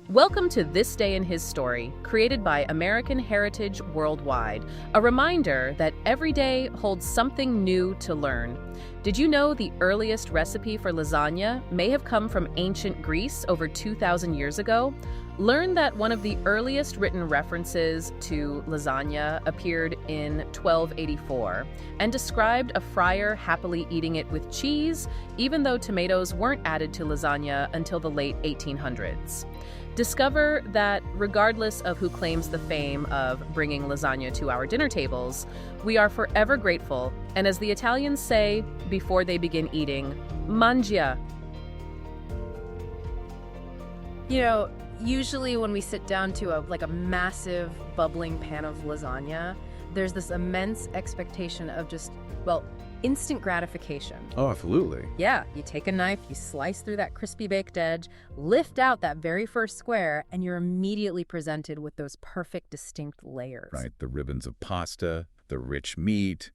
Welcome to This Day in His Story, created by American Heritage Worldwide, a reminder that every day holds something new to learn. Did you know the earliest recipe for lasagna may have come from ancient Greece over 2,000 years ago? Learn that one of the earliest written references to lasagna appeared in 1284 and described a friar happily eating it with cheese, even though tomatoes weren't added to lasagna until the late 1800s. Discover that regardless of who claims the fame of bringing lasagna to our dinner tables, we are forever grateful, and as the Italians say before they begin eating, mangia. You know, usually when we sit down to a massive bubbling pan of lasagna, there's this immense expectation of just, instant gratification. Oh, absolutely. Yeah, you take a knife, you slice through that crispy baked edge, lift out that very first square, and you're immediately presented with those perfect, distinct layers. Right, the ribbons of pasta, the rich meat,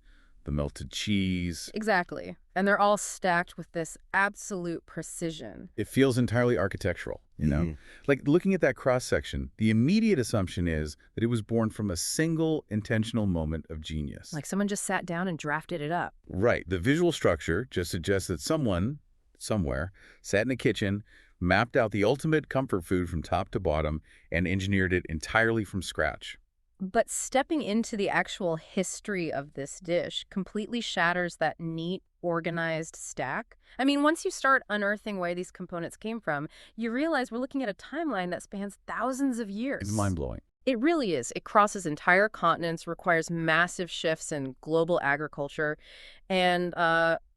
the melted cheese. Exactly. And they're all stacked with this absolute precision. It feels entirely architectural, you know? Like looking at that cross-section, the immediate assumption is that it was born from a single intentional moment of genius. Like someone just sat down and drafted it up. Right. The visual structure just suggests that someone, somewhere, sat in a kitchen, mapped out the ultimate comfort food from top to bottom, and engineered it entirely from scratch. But stepping into the actual history of this dish completely shatters that neat, organized stack. I mean, once you start unearthing where these components came from, you realize we're looking at a timeline that spans thousands of years. It's mind-blowing. It really is. It crosses entire continents, requires massive shifts in global agriculture, and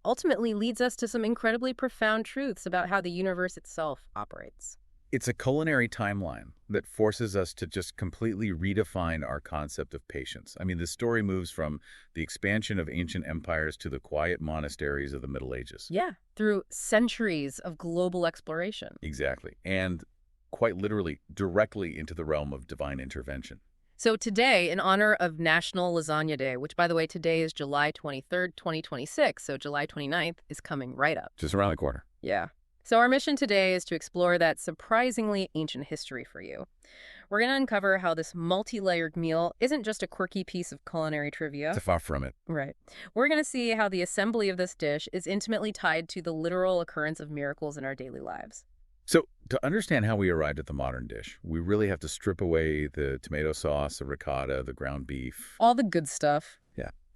ultimately leads us to some incredibly profound truths about how the universe itself operates. It's a culinary timeline that forces us to just completely redefine our concept of patience. I mean, the story moves from the expansion of ancient empires to the quiet monasteries of the Middle Ages. Yeah, through centuries of global exploration. Exactly. And quite literally, directly into the realm of divine intervention. So today, in honor of National Lasagna Day, which, by the way, today is July 23rd, 2026, so July 29th is coming right up. Just around the corner. Yeah. So our mission today is to explore that surprisingly ancient history for you. We're going to uncover how this multi-layered meal isn't just a quirky piece of culinary trivia. It's far from it. Right. We're going to see how the assembly of this dish is intimately tied to the literal occurrence of miracles in our daily lives. So to understand how we arrived at the modern dish, we really have to strip away the tomato sauce, the ricotta, the ground beef. All the good stuff.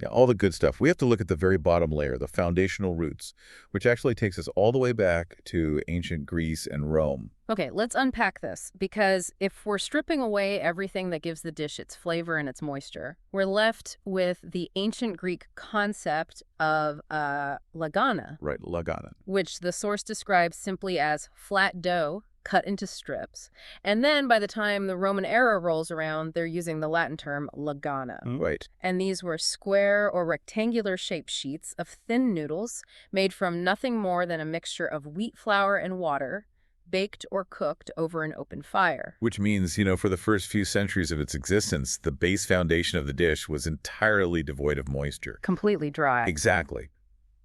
Yeah, all the good stuff. We have to look at the very bottom layer, the foundational roots, which actually takes us all the way back to ancient Greece and Rome. Okay, let's unpack this, because if we're stripping away everything that gives the dish its flavor and its moisture, we're left with the ancient Greek concept of lagana. Right, lagana. Which the source describes simply as flat dough cut into strips. And then by the time the Roman era rolls around, they're using the Latin term lagana. Right. And these were square or rectangular shaped sheets of thin noodles made from nothing more than a mixture of wheat flour and water, baked or cooked over an open fire. Which means, for the first few centuries of its existence, the base foundation of the dish was entirely devoid of moisture. Completely dry. Exactly.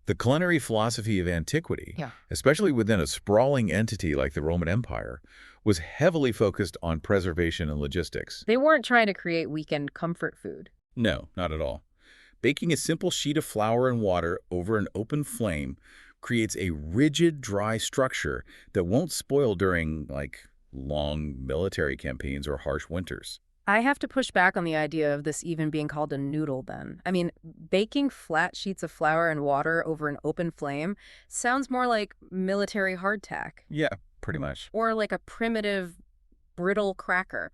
The culinary philosophy of antiquity, Yeah. especially within a sprawling entity like the Roman Empire, was heavily focused on preservation and logistics. They weren't trying to create weekend comfort food. No, not at all. Baking a simple sheet of flour and water over an open flame creates a rigid, dry structure that won't spoil during, long military campaigns or harsh winters. I have to push back on the idea of this even being called a noodle then. I mean, baking flat sheets of flour and water over an open flame sounds more like military hardtack. Yeah, pretty much. Or like a primitive, brittle cracker.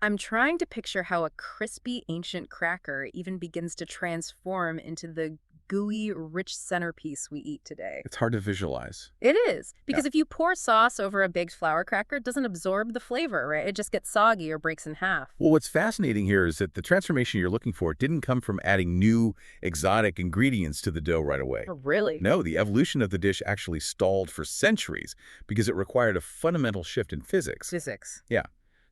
I'm trying to picture how a crispy ancient cracker even begins to transform into the gooey, rich centerpiece we eat today. It's hard to visualize. It is, because if you pour sauce over a baked flour cracker, it doesn't absorb the flavor, right? It just gets soggy or breaks in half. Well, what's fascinating here is that the transformation you're looking for didn't come from adding new, exotic ingredients to the dough right away. Oh, really? No, the evolution of the dish actually stalled for centuries because it required a fundamental shift in physics. Physics. Yeah.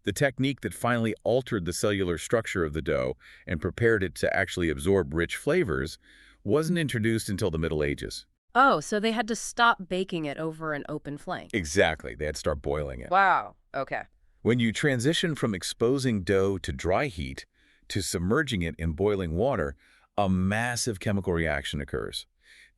The technique that finally altered the cellular structure of the dough and prepared it to actually absorb rich flavors wasn't introduced until the Middle Ages. Oh, so they had to stop baking it over an open flame. Exactly. They had to start boiling it. Wow. Okay. When you transition from exposing dough to dry heat to submerging it in boiling water, a massive chemical reaction occurs.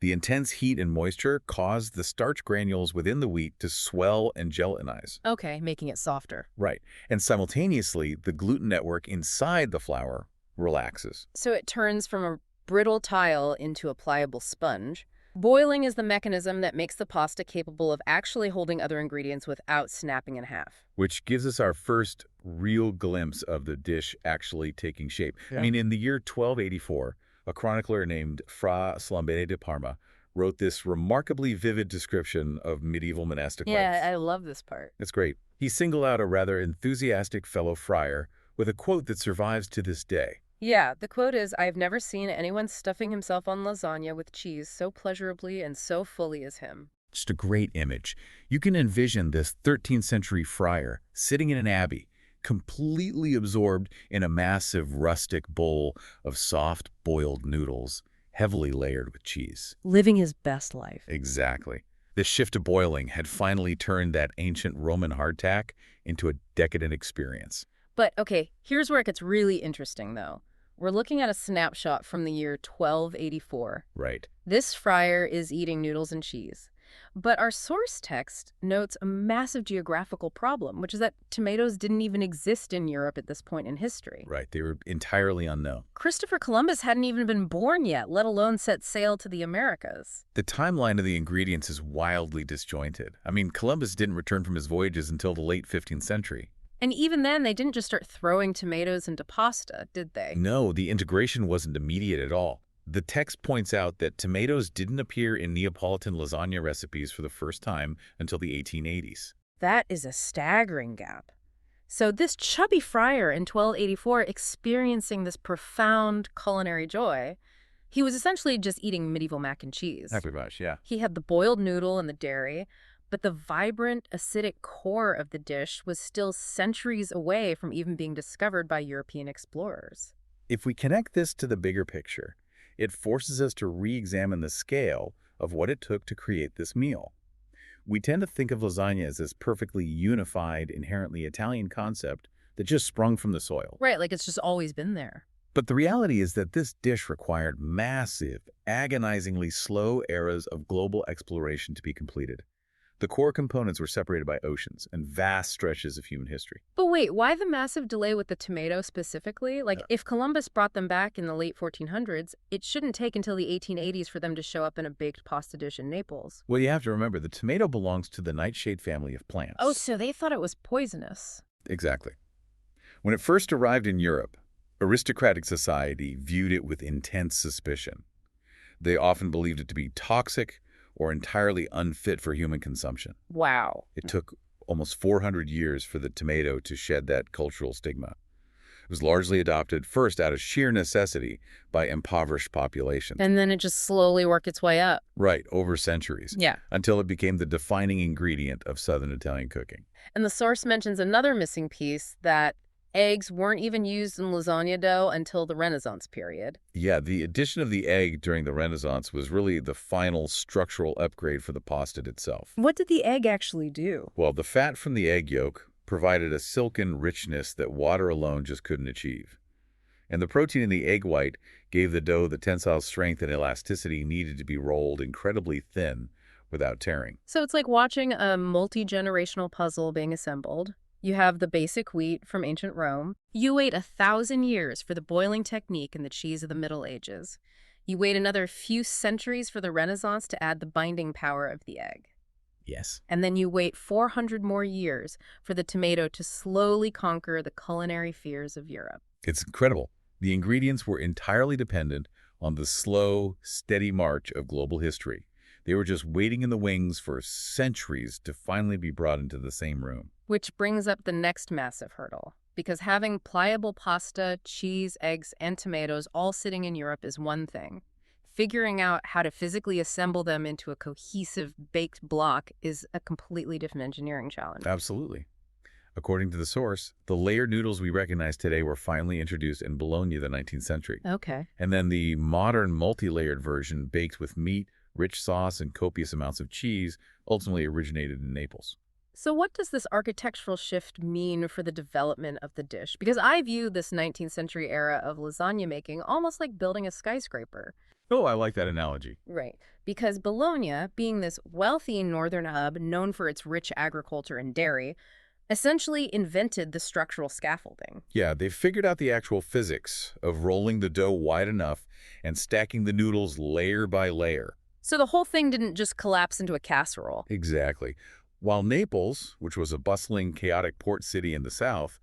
The intense heat and moisture cause the starch granules within the wheat to swell and gelatinize. Okay, making it softer. Right. And simultaneously, the gluten network inside the flour relaxes. So it turns from a brittle tile into a pliable sponge. Boiling is the mechanism that makes the pasta capable of actually holding other ingredients without snapping in half. Which gives us our first real glimpse of the dish actually taking shape. Yeah. I mean, in the year 1284, a chronicler named Fra Slambene de Parma wrote this remarkably vivid description of medieval monastic life. Yeah, I love this part. It's great. He singled out a rather enthusiastic fellow friar with a quote that survives to this day. Yeah, the quote is, "I've never seen anyone stuffing himself on lasagna with cheese so pleasurably and so fully as him." Just a great image. You can envision this 13th century friar sitting in an abbey, completely absorbed in a massive rustic bowl of soft boiled noodles, heavily layered with cheese. Living his best life. Exactly. The shift to boiling had finally turned that ancient Roman hardtack into a decadent experience. But, okay, here's where it gets really interesting, though. We're looking at a snapshot from the year 1284. Right. This friar is eating noodles and cheese. But our source text notes a massive geographical problem, which is that tomatoes didn't even exist in Europe at this point in history. Right. They were entirely unknown. Christopher Columbus hadn't even been born yet, let alone set sail to the Americas. The timeline of the ingredients is wildly disjointed. I mean, Columbus didn't return from his voyages until the late 15th century. And even then, they didn't just start throwing tomatoes into pasta, did they? No, the integration wasn't immediate at all. The text points out that tomatoes didn't appear in Neapolitan lasagna recipes for the first time until the 1880s. That is a staggering gap. So this chubby friar in 1284 experiencing this profound culinary joy, he was essentially just eating medieval mac and cheese. Pretty much, yeah. He had the boiled noodle and the dairy, but the vibrant, acidic core of the dish was still centuries away from even being discovered by European explorers. If we connect this to the bigger picture, it forces us to re-examine the scale of what it took to create this meal. We tend to think of lasagna as this perfectly unified, inherently Italian concept that just sprung from the soil. Right, like it's just always been there. But the reality is that this dish required massive, agonizingly slow eras of global exploration to be completed. The core components were separated by oceans and vast stretches of human history. But wait, why the massive delay with the tomato specifically? Like, if Columbus brought them back in the late 1400s, it shouldn't take until the 1880s for them to show up in a baked pasta dish in Naples. Well, you have to remember, the tomato belongs to the nightshade family of plants. Oh, so they thought it was poisonous. Exactly. When it first arrived in Europe, aristocratic society viewed it with intense suspicion. They often believed it to be toxic or entirely unfit for human consumption. Wow. It took almost 400 years for the tomato to shed that cultural stigma. It was largely adopted first out of sheer necessity by impoverished populations. And then it just slowly worked its way up. Right, over centuries. Yeah. Until it became the defining ingredient of Southern Italian cooking. And the source mentions another missing piece, that eggs weren't even used in lasagna dough until the Renaissance period. Yeah, the addition of the egg during the Renaissance was really the final structural upgrade for the pasta itself. What did the egg actually do? Well, the fat from the egg yolk provided a silken richness that water alone just couldn't achieve. And the protein in the egg white gave the dough the tensile strength and elasticity needed to be rolled incredibly thin without tearing. So it's like watching a multi-generational puzzle being assembled. You have the basic wheat from ancient Rome. You wait 1,000 years for the boiling technique and the cheese of the Middle Ages. You wait another few centuries for the Renaissance to add the binding power of the egg. Yes. And then you wait 400 more years for the tomato to slowly conquer the culinary fears of Europe. It's incredible. The ingredients were entirely dependent on the slow, steady march of global history. They were just waiting in the wings for centuries to finally be brought into the same room. Which brings up the next massive hurdle. Because having pliable pasta, cheese, eggs, and tomatoes all sitting in Europe is one thing. Figuring out how to physically assemble them into a cohesive baked block is a completely different engineering challenge. Absolutely. According to the source, the layered noodles we recognize today were finally introduced in Bologna in the 19th century. Okay. And then the modern multi-layered version, baked with meat, rich sauce, and copious amounts of cheese, ultimately originated in Naples. So what does this architectural shift mean for the development of the dish? Because I view this 19th century era of lasagna making almost like building a skyscraper. Oh, I like that analogy. Right. Because Bologna, being this wealthy northern hub known for its rich agriculture and dairy, essentially invented the structural scaffolding. Yeah, they figured out the actual physics of rolling the dough wide enough and stacking the noodles layer by layer. So the whole thing didn't just collapse into a casserole. Exactly. While Naples, which was a bustling, chaotic port city in the south,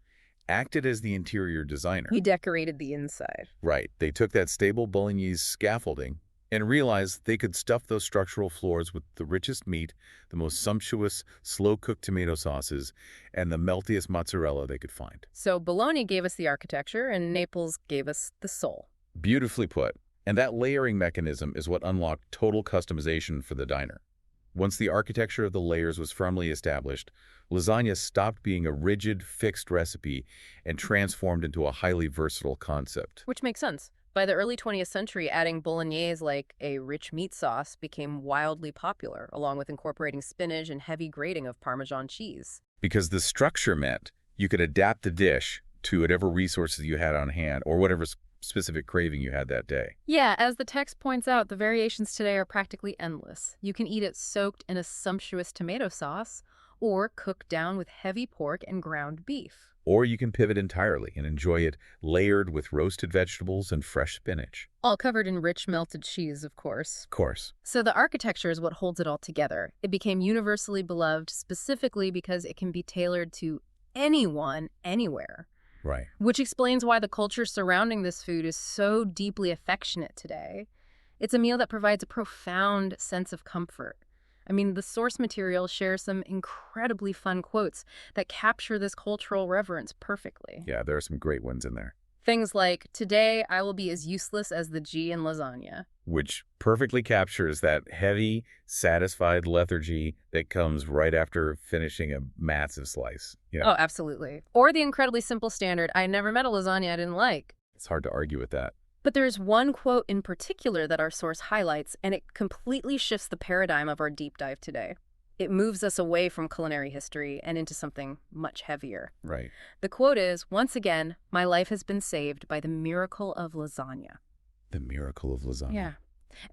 acted as the interior designer. We decorated the inside. Right. They took that stable Bolognese scaffolding and realized they could stuff those structural floors with the richest meat, the most sumptuous, slow-cooked tomato sauces, and the meltiest mozzarella they could find. So Bologna gave us the architecture, and Naples gave us the soul. Beautifully put. And that layering mechanism is what unlocked total customization for the diner. Once the architecture of the layers was firmly established, lasagna stopped being a rigid, fixed recipe and transformed into a highly versatile concept. Which makes sense. By the early 20th century, adding bolognese like a rich meat sauce became wildly popular, along with incorporating spinach and heavy grating of Parmesan cheese. Because the structure meant you could adapt the dish to whatever resources you had on hand or whatever specific craving you had that day. Yeah, as the text points out, the variations today are practically endless. You can eat it soaked in a sumptuous tomato sauce or cooked down with heavy pork and ground beef. Or you can pivot entirely and enjoy it layered with roasted vegetables and fresh spinach. All covered in rich melted cheese, of course. Of course. So the architecture is what holds it all together. It became universally beloved specifically because it can be tailored to anyone, anywhere. Right. Which explains why the culture surrounding this food is so deeply affectionate today. It's a meal that provides a profound sense of comfort. I mean, the source material shares some incredibly fun quotes that capture this cultural reverence perfectly. Yeah, there are some great ones in there. Things like, "Today I will be as useless as the G in lasagna." Which perfectly captures that heavy, satisfied lethargy that comes right after finishing a massive slice. You know, Oh, absolutely. Or the incredibly simple standard, "I never met a lasagna I didn't like." it's hard to argue with that. But there's one quote in particular that our source highlights, and it completely shifts the paradigm of our deep dive today. It moves us away from culinary history and into something much heavier. Right. The quote is, "Once again, my life has been saved by the miracle of lasagna." The miracle of lasagna. Yeah.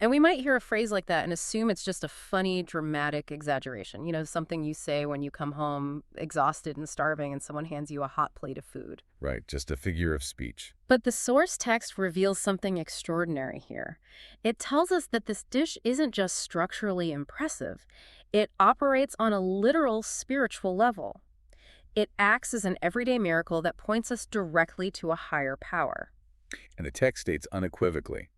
And we might hear a phrase like that and assume it's just a funny, dramatic exaggeration. You know, something you say when you come home exhausted and starving and someone hands you a hot plate of food. Right, just a figure of speech. But the source text reveals something extraordinary here. It tells us that this dish isn't just structurally impressive. It operates on a literal spiritual level. It acts as an everyday miracle that points us directly to a higher power. And the text states unequivocally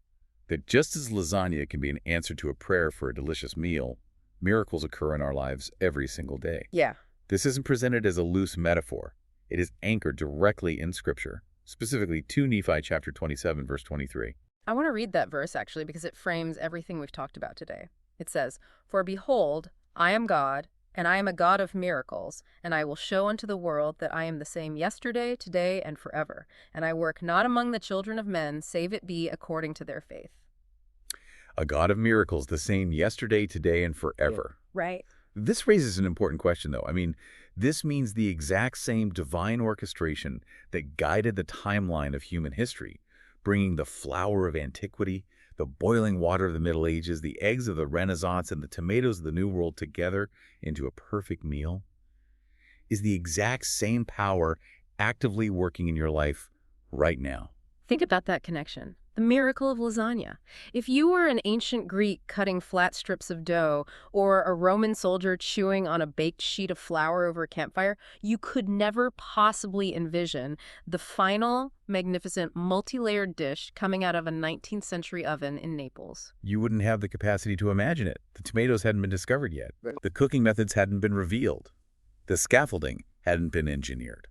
that just as lasagna can be an answer to a prayer for a delicious meal, miracles occur in our lives every single day. Yeah. This isn't presented as a loose metaphor. It is anchored directly in Scripture, specifically 2 Nephi chapter 27, verse 23. I want to read that verse, actually, because it frames everything we've talked about today. It says, "For behold, I am God, and I am a God of miracles, and I will show unto the world that I am the same yesterday, today, and forever. And I work not among the children of men, save it be according to their faith." A God of miracles, the same yesterday, today, and forever. Right. This raises an important question, though. I mean, this means the exact same divine orchestration that guided the timeline of human history, bringing the flour of antiquity, the boiling water of the Middle Ages, the eggs of the Renaissance, and the tomatoes of the New World together into a perfect meal, is the exact same power actively working in your life right now. Think about that connection. The miracle of lasagna. If you were an ancient Greek cutting flat strips of dough or a Roman soldier chewing on a baked sheet of flour over a campfire, you could never possibly envision the final, magnificent, multi-layered dish coming out of a 19th century oven in Naples. You wouldn't have the capacity to imagine it. The tomatoes hadn't been discovered yet. The cooking methods hadn't been revealed. The scaffolding hadn't been engineered.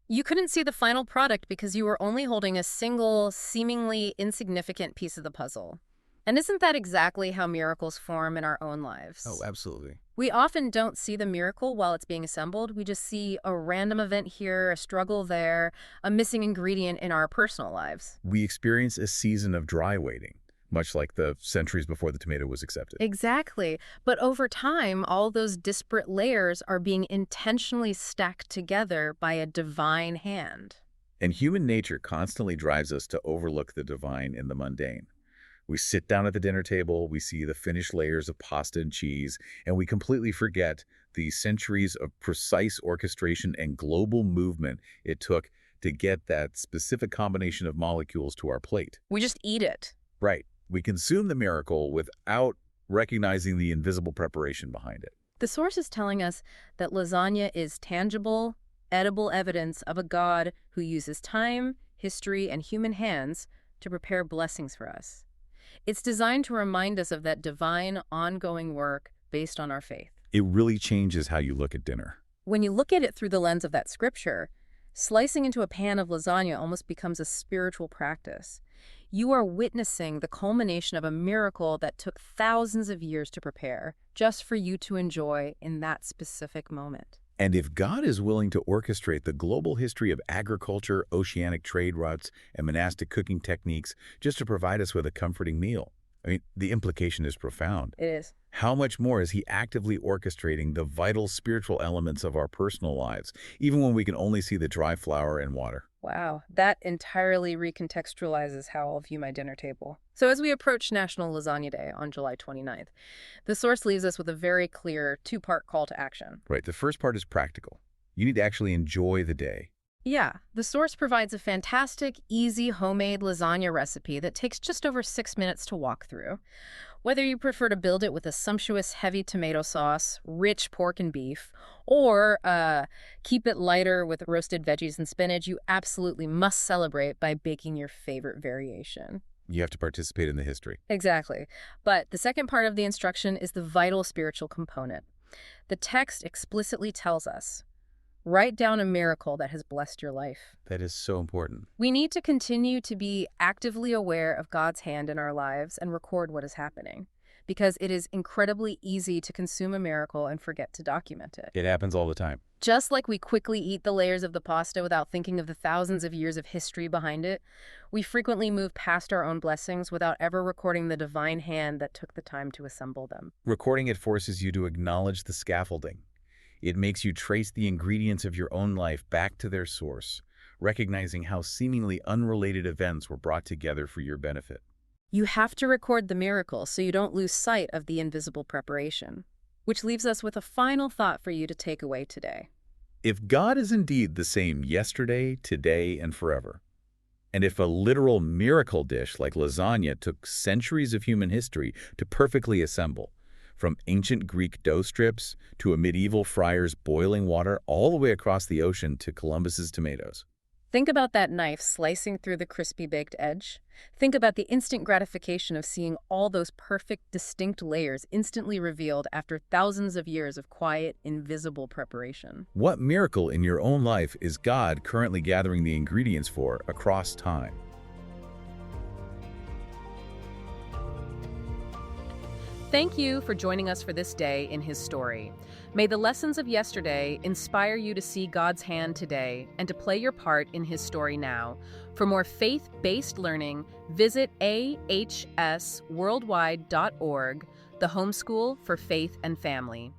You couldn't see the final product because you were only holding a single, seemingly insignificant piece of the puzzle. And isn't that exactly how miracles form in our own lives? Oh, absolutely. We often don't see the miracle while it's being assembled. We just see a random event here, a struggle there, a missing ingredient in our personal lives. We experience a season of dry waiting, much like the centuries before the tomato was accepted. Exactly. But over time, all those disparate layers are being intentionally stacked together by a divine hand. And human nature constantly drives us to overlook the divine in the mundane. We sit down at the dinner table, we see the finished layers of pasta and cheese, and we completely forget the centuries of precise orchestration and global movement it took to get that specific combination of molecules to our plate. We just eat it. Right. We consume the miracle without recognizing the invisible preparation behind it. The source is telling us that lasagna is tangible, edible evidence of a God who uses time, history, and human hands to prepare blessings for us. It's designed to remind us of that divine, ongoing work based on our faith. It really changes how you look at dinner. When you look at it through the lens of that scripture, slicing into a pan of lasagna almost becomes a spiritual practice. You are witnessing the culmination of a miracle that took thousands of years to prepare, just for you to enjoy in that specific moment. And if God is willing to orchestrate the global history of agriculture, oceanic trade routes, and monastic cooking techniques just to provide us with a comforting meal, I mean, the implication is profound. It is. How much more is he actively orchestrating the vital spiritual elements of our personal lives, even when we can only see the dry flour and water? Wow, that entirely recontextualizes how I'll view my dinner table. So as we approach National Lasagna Day on July 29th, the source leaves us with a very clear two-part call to action. Right. The first part is practical. You need to actually enjoy the day. Yeah, the source provides a fantastic, easy homemade lasagna recipe that takes just over 6 minutes to walk through. Whether you prefer to build it with a sumptuous heavy tomato sauce, rich pork and beef, or keep it lighter with roasted veggies and spinach, you absolutely must celebrate by baking your favorite variation. You have to participate in the history. Exactly. But the second part of the instruction is the vital spiritual component. The text explicitly tells us, write down a miracle that has blessed your life. That is so important. We need to continue to be actively aware of God's hand in our lives and record what is happening, because it is incredibly easy to consume a miracle and forget to document it. It happens all the time. Just like we quickly eat the layers of the pasta without thinking of the thousands of years of history behind it, we frequently move past our own blessings without ever recording the divine hand that took the time to assemble them. Recording it forces you to acknowledge the scaffolding. It makes you trace the ingredients of your own life back to their source, recognizing how seemingly unrelated events were brought together for your benefit. You have to record the miracle so you don't lose sight of the invisible preparation. Which leaves us with a final thought for you to take away today. If God is indeed the same yesterday, today, and forever, and if a literal miracle dish like lasagna took centuries of human history to perfectly assemble, from ancient Greek dough strips to a medieval friar's boiling water all the way across the ocean to Columbus's tomatoes. Think about that knife slicing through the crispy baked edge. Think about the instant gratification of seeing all those perfect, distinct layers instantly revealed after thousands of years of quiet, invisible preparation. What miracle in your own life is God currently gathering the ingredients for across time? Thank you for joining us for this day in His story. May the lessons of yesterday inspire you to see God's hand today and to play your part in His story now. For more faith-based learning, visit ahsworldwide.org, the homeschool for faith and family.